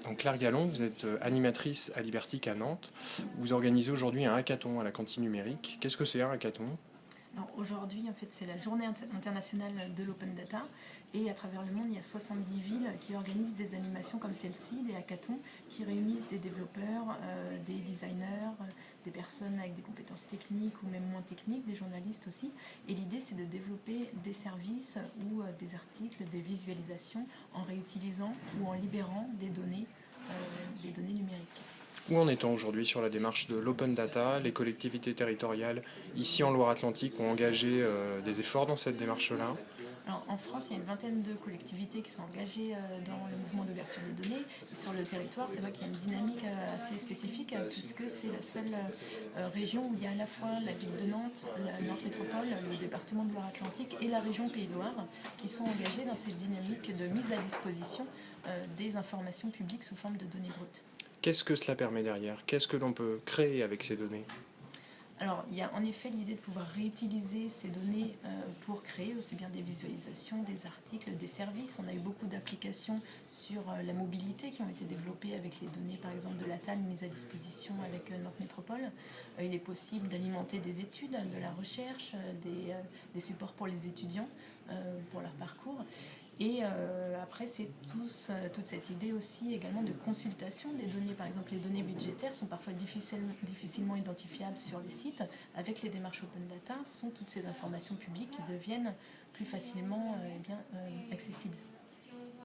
Donc Claire Gallon, vous êtes animatrice à Libertic à Nantes. Vous organisez aujourd'hui un hackathon à la cantine numérique. Qu'est-ce que c'est un hackathon? Aujourd'hui, en fait, c'est la journée internationale de l'open data et à travers le monde, il y a 70 villes qui organisent des animations comme celle-ci, des hackathons, qui réunissent des développeurs, des designers, des personnes avec des compétences techniques ou même moins techniques, des journalistes aussi. Et l'idée, c'est de développer des services ou des articles, des visualisations en réutilisant ou en libérant des données numériques. Où en est-on aujourd'hui sur la démarche de l'open data? Les collectivités territoriales ici en Loire-Atlantique ont engagé des efforts dans cette démarche-là. Alors, en France, il y a une vingtaine de collectivités qui sont engagées dans le mouvement d'ouverture des données. Et sur le territoire, c'est vrai qu'il y a une dynamique assez spécifique puisque c'est la seule région où il y a à la fois la ville de Nantes, la Nantes Métropole, le département de Loire-Atlantique et la région Pays de Loire qui sont engagés dans cette dynamique de mise à disposition des informations publiques sous forme de données brutes. Qu'est-ce que cela permet derrière? Qu'est-ce que l'on peut créer avec ces données? Alors, il y a en effet l'idée de pouvoir réutiliser ces données pour créer aussi bien des visualisations, des articles, des services. On a eu beaucoup d'applications sur la mobilité qui ont été développées avec les données, par exemple, de la TAN mises à disposition avec Nantes Métropole. Il est possible d'alimenter des études, de la recherche, des supports pour les étudiants, pour leur parcours. Et après, c'est toute cette idée aussi également de consultation des données. Par exemple, les données budgétaires sont parfois difficilement identifiables sur les sites. Avec les démarches open data, sont toutes ces informations publiques qui deviennent plus facilement accessibles.